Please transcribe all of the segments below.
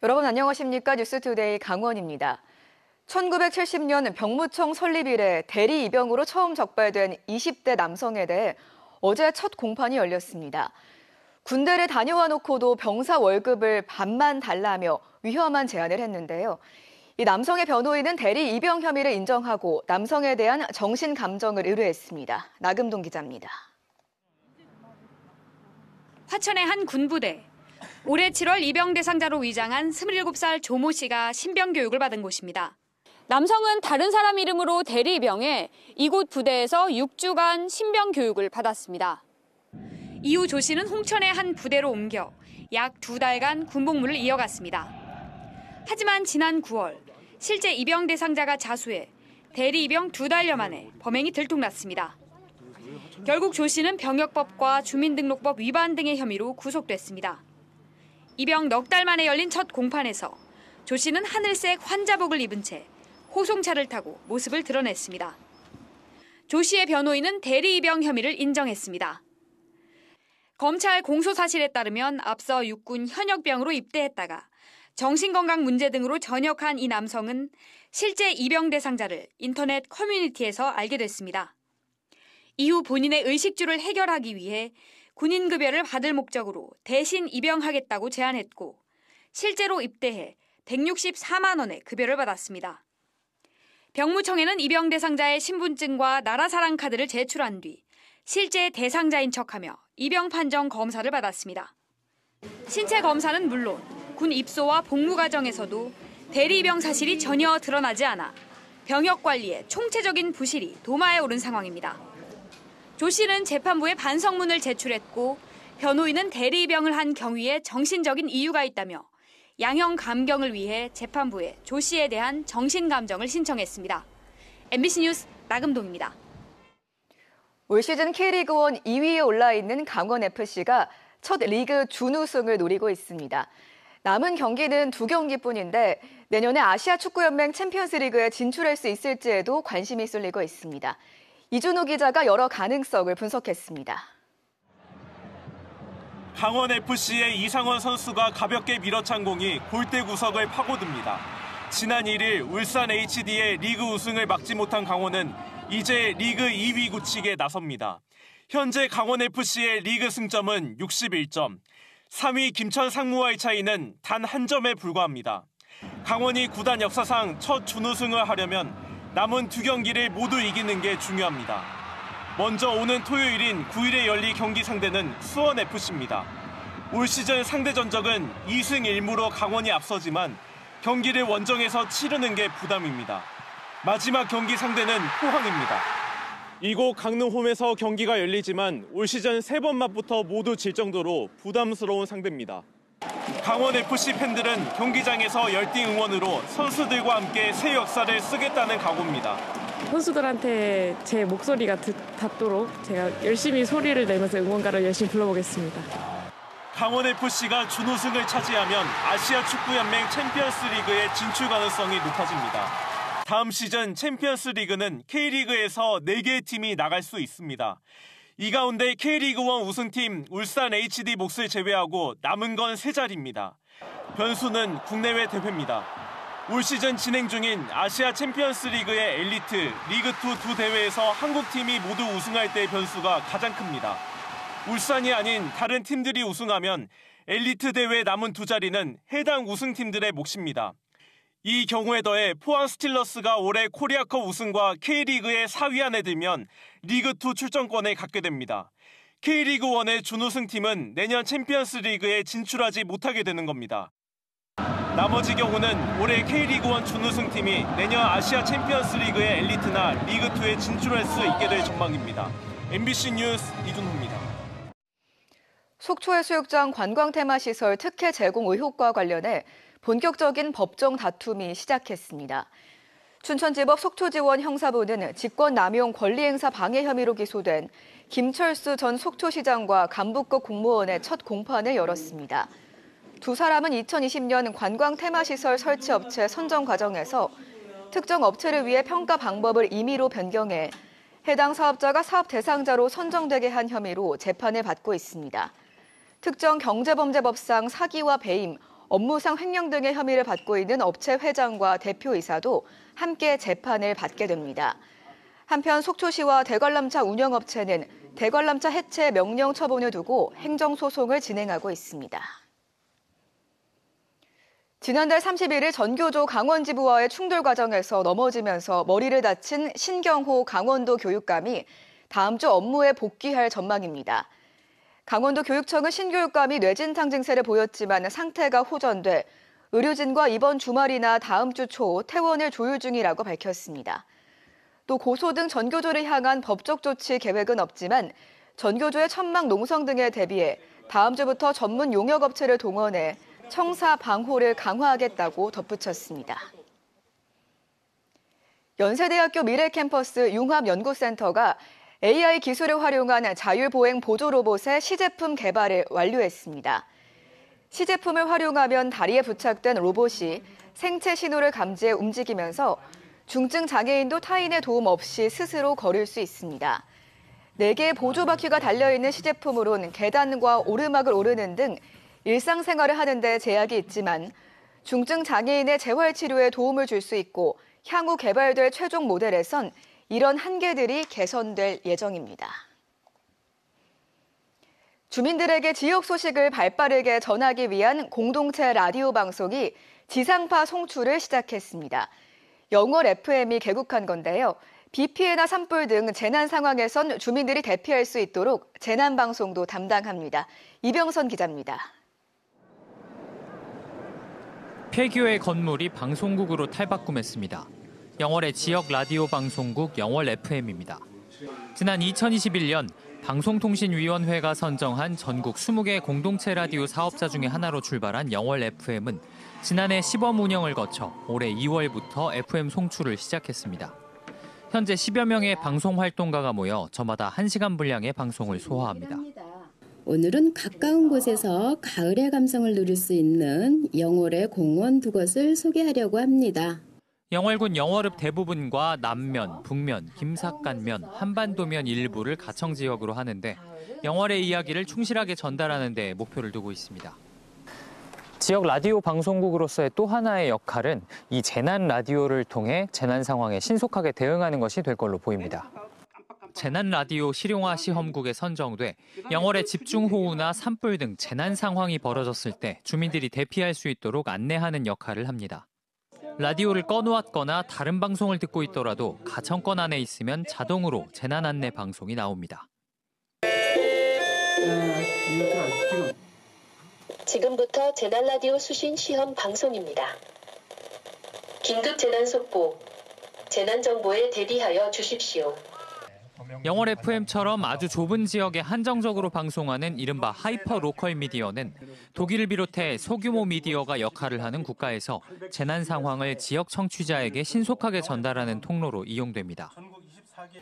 여러분 안녕하십니까? 뉴스투데이 강원입니다. 1970년 병무청 설립 이래 대리 입영으로 처음 적발된 20대 남성에 대해 어제 첫 공판이 열렸습니다. 군대를 다녀와 놓고도 병사 월급을 반만 달라며 위험한 제안을 했는데요. 이 남성의 변호인은 대리 입영 혐의를 인정하고 남성에 대한 정신 감정을 의뢰했습니다. 나금동 기자입니다. 화천의 한 군부대. 올해 7월 입영 대상자로 위장한 27살 조모 씨가 신병 교육을 받은 곳입니다. 남성은 다른 사람 이름으로 대리 입영해 이곳 부대에서 6주간 신병 교육을 받았습니다. 이후 조 씨는 홍천의 한 부대로 옮겨 약 2달간 군복무를 이어갔습니다. 하지만 지난 9월 실제 입영 대상자가 자수해 대리 입영 2달여 만에 범행이 들통났습니다. 결국 조 씨는 병역법과 주민등록법 위반 등의 혐의로 구속됐습니다. 입영 넉 달 만에 열린 첫 공판에서 조 씨는 하늘색 환자복을 입은 채 호송차를 타고 모습을 드러냈습니다. 조 씨의 변호인은 대리 입영 혐의를 인정했습니다. 검찰 공소 사실에 따르면 앞서 육군 현역병으로 입대했다가 정신건강 문제 등으로 전역한 이 남성은 실제 입영 대상자를 인터넷 커뮤니티에서 알게 됐습니다. 이후 본인의 의식주를 해결하기 위해 군인급여를 받을 목적으로 대신 입영하겠다고 제안했고 실제로 입대해 164만 원의 급여를 받았습니다. 병무청에는 입영 대상자의 신분증과 나라사랑 카드를 제출한 뒤 실제 대상자인 척하며 입영 판정 검사를 받았습니다. 신체 검사는 물론 군 입소와 복무 과정에서도 대리 입영 사실이 전혀 드러나지 않아 병역 관리에 총체적인 부실이 도마에 오른 상황입니다. 조 씨는 재판부에 반성문을 제출했고 변호인은 대리 입영을 한 경위에 정신적인 이유가 있다며 양형 감경을 위해 재판부에 조 씨에 대한 정신 감정을 신청했습니다. MBC 뉴스 나금동입니다. 올 시즌 K리그1 2위에 올라 있는 강원FC가 첫 리그 준우승을 노리고 있습니다. 남은 경기는 2경기뿐인데 내년에 아시아 축구연맹 챔피언스리그에 진출할 수 있을지에도 관심이 쏠리고 있습니다. 이준호 기자가 여러 가능성을 분석했습니다. 강원FC의 이상원 선수가 가볍게 밀어찬 공이 골대 구석을 파고듭니다. 지난 1일 울산 HD의 리그 우승을 막지 못한 강원은 이제 리그 2위 굳히기에 나섭니다. 현재 강원FC의 리그 승점은 61점, 3위 김천 상무와의 차이는 단 한 점에 불과합니다. 강원이 구단 역사상 첫 준우승을 하려면 남은 2경기를 모두 이기는 게 중요합니다. 먼저 오는 토요일인 9일에 열릴 경기 상대는 수원FC입니다. 올 시즌 상대 전적은 2승 1무로 강원이 앞서지만 경기를 원정에서 치르는 게 부담입니다. 마지막 경기 상대는 포항입니다. 이곳 강릉홈에서 경기가 열리지만 올 시즌 3번 맞부터 모두 질 정도로 부담스러운 상대입니다. 강원FC 팬들은 경기장에서 열띤 응원으로 선수들과 함께 새 역사를 쓰겠다는 각오입니다. 선수들한테 제 목소리가 닿도록 제가 열심히 소리를 내면서 응원가를 열심히 불러보겠습니다. 강원FC가 준우승을 차지하면 아시아 축구연맹 챔피언스리그의 진출 가능성이 높아집니다. 다음 시즌 챔피언스리그는 K리그에서 4개의 팀이 나갈 수 있습니다. 이 가운데 K리그1 우승팀 울산 HD 몫을 제외하고 남은 건 3자리입니다. 변수는 국내외 대회입니다. 올 시즌 진행 중인 아시아 챔피언스리그의 엘리트, 리그2 두 대회에서 한국팀이 모두 우승할 때의 변수가 가장 큽니다. 울산이 아닌 다른 팀들이 우승하면 엘리트 대회 남은 2자리는 해당 우승팀들의 몫입니다. 이 경우에 더해 포항 스틸러스가 올해 코리아컵 우승과 K리그의 4위 안에 들면 리그2 출전권을 갖게 됩니다. K리그1의 준우승팀은 내년 챔피언스리그에 진출하지 못하게 되는 겁니다. 나머지 경우는 올해 K리그1 준우승팀이 내년 아시아 챔피언스리그의 엘리트나 리그2에 진출할 수 있게 될 전망입니다. MBC 뉴스 이준호입니다. 속초해수욕장 관광테마시설 특혜 제공 의혹과 관련해 본격적인 법정 다툼이 시작했습니다. 춘천지법 속초지원 형사부는 직권남용 권리행사 방해 혐의로 기소된 김철수 전 속초시장과 간부급 공무원의 첫 공판을 열었습니다. 두 사람은 2020년 관광테마시설 설치업체 선정 과정에서 특정 업체를 위해 평가 방법을 임의로 변경해 해당 사업자가 사업 대상자로 선정되게 한 혐의로 재판을 받고 있습니다. 특정 경제범죄법상 사기와 배임, 업무상 횡령 등의 혐의를 받고 있는 업체 회장과 대표이사도 함께 재판을 받게 됩니다. 한편 속초시와 대관람차 운영업체는 대관람차 해체 명령 처분을 두고 행정소송을 진행하고 있습니다. 지난달 31일 전교조 강원지부와의 충돌 과정에서 넘어지면서 머리를 다친 신경호 강원도 교육감이 다음 주 업무에 복귀할 전망입니다. 강원도 교육청은 신교육감이 뇌진탕 증세를 보였지만 상태가 호전돼 의료진과 이번 주말이나 다음 주 초 퇴원을 조율 중이라고 밝혔습니다. 또 고소 등 전교조를 향한 법적 조치 계획은 없지만 전교조의 천막 농성 등에 대비해 다음 주부터 전문 용역업체를 동원해 청사 방호를 강화하겠다고 덧붙였습니다. 연세대학교 미래캠퍼스 융합연구센터가 AI 기술을 활용한 자율보행 보조 로봇의 시제품 개발을 완료했습니다. 시제품을 활용하면 다리에 부착된 로봇이 생체 신호를 감지해 움직이면서 중증 장애인도 타인의 도움 없이 스스로 걸을 수 있습니다. 4개의 보조 바퀴가 달려있는 시제품으론 계단과 오르막을 오르는 등 일상생활을 하는 데 제약이 있지만 중증 장애인의 재활치료에 도움을 줄 수 있고 향후 개발될 최종 모델에선 이런 한계들이 개선될 예정입니다. 주민들에게 지역 소식을 발빠르게 전하기 위한 공동체 라디오 방송이 지상파 송출을 시작했습니다. 영월 FM이 개국한 건데요. 비 피해나 산불 등 재난 상황에선 주민들이 대피할 수 있도록 재난 방송도 담당합니다. 이병선 기자입니다. 폐교의 건물이 방송국으로 탈바꿈했습니다. 영월의 지역 라디오 방송국 영월 FM입니다. 지난 2021년 방송통신위원회가 선정한 전국 20개 공동체 라디오 사업자 중에 하나로 출발한 영월 FM은 지난해 시범 운영을 거쳐 올해 2월부터 FM 송출을 시작했습니다. 현재 10여 명의 방송 활동가가 모여 저마다 1시간 분량의 방송을 소화합니다. 오늘은 가까운 곳에서 가을의 감성을 누릴 수 있는 영월의 공원 두 곳을 소개하려고 합니다. 영월군 영월읍 대부분과 남면, 북면, 김삿간면, 한반도면 일부를 가청 지역으로 하는데 영월의 이야기를 충실하게 전달하는 데 목표를 두고 있습니다. 지역 라디오 방송국으로서의 또 하나의 역할은 이 재난 라디오를 통해 재난 상황에 신속하게 대응하는 것이 될 걸로 보입니다. 재난 라디오 실용화 시험국에 선정돼 영월의 집중호우나 산불 등 재난 상황이 벌어졌을 때 주민들이 대피할 수 있도록 안내하는 역할을 합니다. 라디오를 꺼놓았거나 다른 방송을 듣고 있더라도 가청권 안에 있으면 자동으로 재난 안내 방송이 나옵니다. 지금부터 재난 라디오 수신 시험 방송입니다. 긴급 재난 속보, 재난 정보에 대비하여 주십시오. 영월 FM처럼 아주 좁은 지역에 한정적으로 방송하는 이른바 하이퍼 로컬 미디어는 독일을 비롯해 소규모 미디어가 역할을 하는 국가에서 재난 상황을 지역 청취자에게 신속하게 전달하는 통로로 이용됩니다.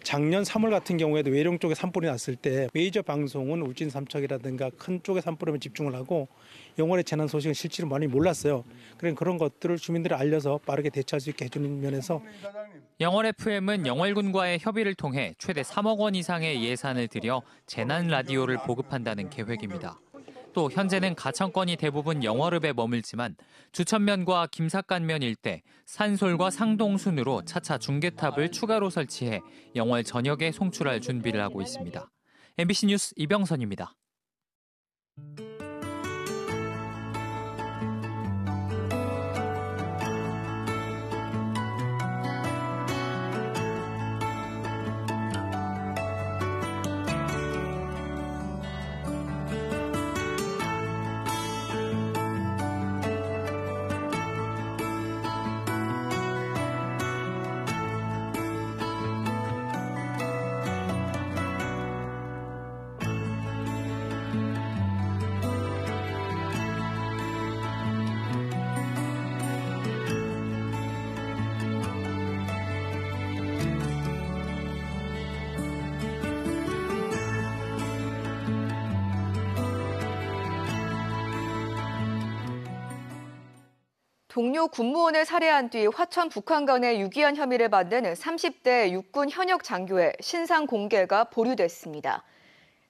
작년 3월 같은 경우에도 외령 쪽에 산불이 났을 때 메이저 방송은 울진 삼척이라든가 큰 쪽에 산불에만 집중을 하고 영월의 재난 소식은 실제로 많이 몰랐어요. 그런 것들을 주민들이 알려서 빠르게 대처할 수 있게 해주는 면에서 영월 FM은 영월군과의 협의를 통해 최대 3억 원 이상의 예산을 들여 재난 라디오를 보급한다는 계획입니다. 또 현재는 가청권이 대부분 영월읍에 머물지만 주천면과 김삿간면 일대, 산솔과 상동순으로 차차 중계탑을 추가로 설치해 영월 전역에 송출할 준비를 하고 있습니다. MBC 뉴스 이병선입니다. 동료 군무원을 살해한 뒤 화천 북한간에 유기한 혐의를 받는 30대 육군 현역 장교의 신상 공개가 보류됐습니다.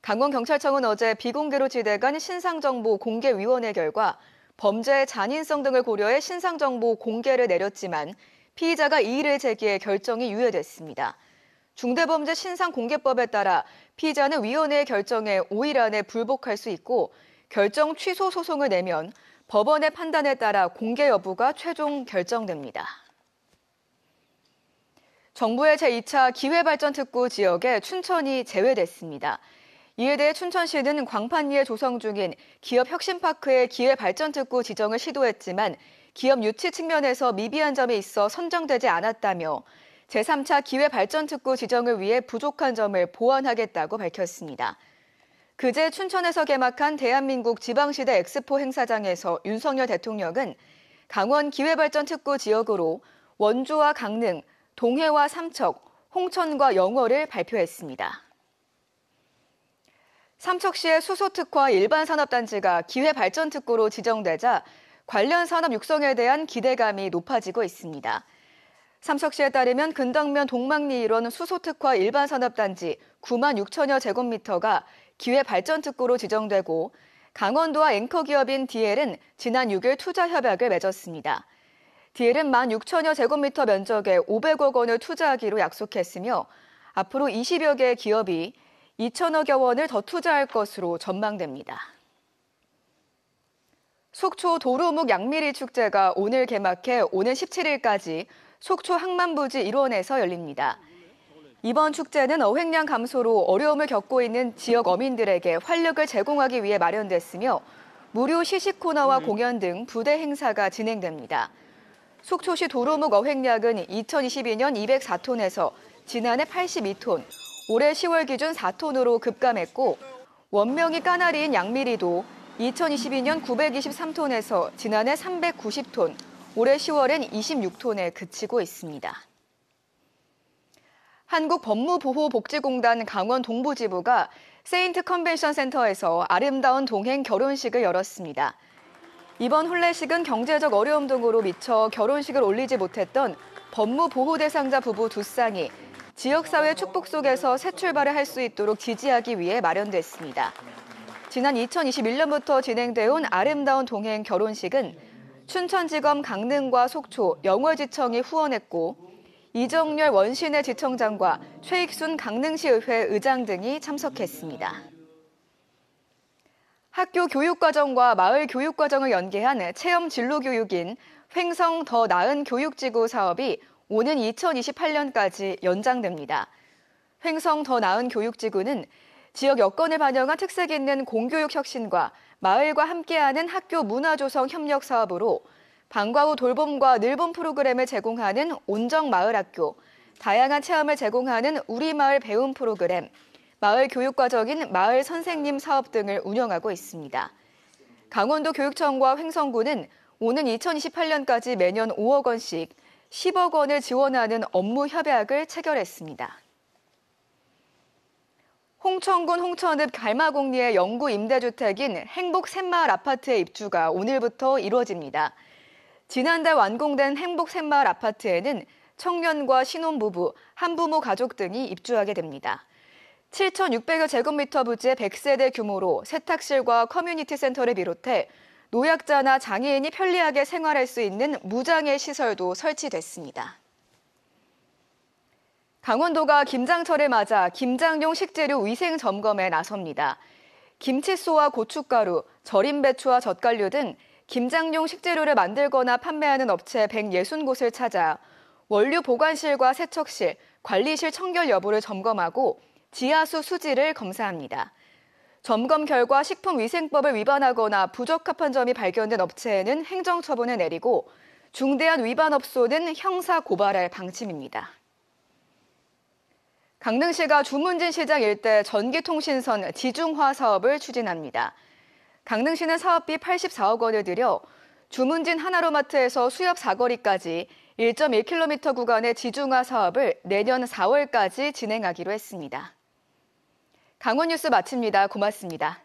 강원경찰청은 어제 비공개로 지대간 신상정보 공개위원회 결과 범죄의 잔인성 등을 고려해 신상정보 공개를 내렸지만 피의자가 이의를 제기해 결정이 유예됐습니다. 중대범죄 신상공개법에 따라 피의자는 위원회의 결정에 5일 안에 불복할 수 있고 결정 취소 소송을 내면 법원의 판단에 따라 공개 여부가 최종 결정됩니다. 정부의 제2차 기회발전특구 지역에 춘천이 제외됐습니다. 이에 대해 춘천시는 광판리에 조성 중인 기업혁신파크의 기회발전특구 지정을 시도했지만 기업 유치 측면에서 미비한 점이 있어 선정되지 않았다며 제3차 기회발전특구 지정을 위해 부족한 점을 보완하겠다고 밝혔습니다. 그제 춘천에서 개막한 대한민국 지방시대 엑스포 행사장에서 윤석열 대통령은 강원 기회발전특구 지역으로 원주와 강릉, 동해와 삼척, 홍천과 영월을 발표했습니다. 삼척시의 수소특화 일반산업단지가 기회발전특구로 지정되자 관련 산업 육성에 대한 기대감이 높아지고 있습니다. 삼척시에 따르면 근덕면 동막리 일원 수소특화 일반산업단지 9만 6천여 제곱미터가 기회발전특구로 지정되고 강원도와 앵커기업인 DL은 지난 6일 투자협약을 맺었습니다. DL은 1만 6천여 제곱미터 면적에 500억 원을 투자하기로 약속했으며 앞으로 20여 개의 기업이 2천억여 원을 더 투자할 것으로 전망됩니다. 속초 도루묵 양미리 축제가 오늘 개막해 오는 17일까지 속초 항만부지 일원에서 열립니다. 이번 축제는 어획량 감소로 어려움을 겪고 있는 지역 어민들에게 활력을 제공하기 위해 마련됐으며 무료 시식 코너와 공연 등 부대 행사가 진행됩니다. 속초시 도루묵 어획량은 2022년 204톤에서 지난해 82톤, 올해 10월 기준 4톤으로 급감했고 원명이 까나리인 양미리도 2022년 923톤에서 지난해 390톤, 올해 10월엔 26톤에 그치고 있습니다. 한국법무보호복지공단 강원 동부지부가 세인트 컨벤션 센터에서 아름다운 동행 결혼식을 열었습니다. 이번 혼례식은 경제적 어려움 등으로 미처 결혼식을 올리지 못했던 법무보호 대상자 부부 두 쌍이 지역사회 축복 속에서 새 출발을 할 수 있도록 지지하기 위해 마련됐습니다. 지난 2021년부터 진행돼온 아름다운 동행 결혼식은 춘천지검 강릉과 속초, 영월지청이 후원했고 이정렬 원신의 지청장과 최익순 강릉시의회 의장 등이 참석했습니다. 학교 교육과정과 마을 교육과정을 연계한 체험 진로 교육인 횡성 더 나은 교육지구 사업이 오는 2028년까지 연장됩니다. 횡성 더 나은 교육지구는 지역 여건을 반영한 특색 있는 공교육 혁신과 마을과 함께하는 학교 문화조성 협력 사업으로 방과 후 돌봄과 늘봄 프로그램을 제공하는 온정마을학교, 다양한 체험을 제공하는 우리마을 배움 프로그램, 마을 교육과정인 마을 선생님 사업 등을 운영하고 있습니다. 강원도 교육청과 횡성구는 오는 2028년까지 매년 5억 원씩 10억 원을 지원하는 업무 협약을 체결했습니다. 홍천군 홍천읍 갈마공리의 영구 임대주택인 행복 샘마을 아파트의 입주가 오늘부터 이루어집니다. 지난달 완공된 행복 샘마을 아파트에는 청년과 신혼부부, 한부모 가족 등이 입주하게 됩니다. 7,600여 제곱미터 부지의 100세대 규모로 세탁실과 커뮤니티 센터를 비롯해 노약자나 장애인이 편리하게 생활할 수 있는 무장애 시설도 설치됐습니다. 강원도가 김장철을 맞아 김장용 식재료 위생 점검에 나섭니다. 김치소와 고춧가루, 절임 배추와 젓갈류 등 김장용 식재료를 만들거나 판매하는 업체 160곳을 찾아 원료 보관실과 세척실, 관리실 청결 여부를 점검하고 지하수 수질을 검사합니다. 점검 결과 식품위생법을 위반하거나 부적합한 점이 발견된 업체에는 행정처분을 내리고 중대한 위반 업소는 형사 고발할 방침입니다. 강릉시가 주문진 시장 일대 전기통신선 지중화 사업을 추진합니다. 강릉시는 사업비 84억 원을 들여 주문진 하나로마트에서 수협 사거리까지 1.1km 구간의 지중화 사업을 내년 4월까지 진행하기로 했습니다. 강원 뉴스 마칩니다. 고맙습니다.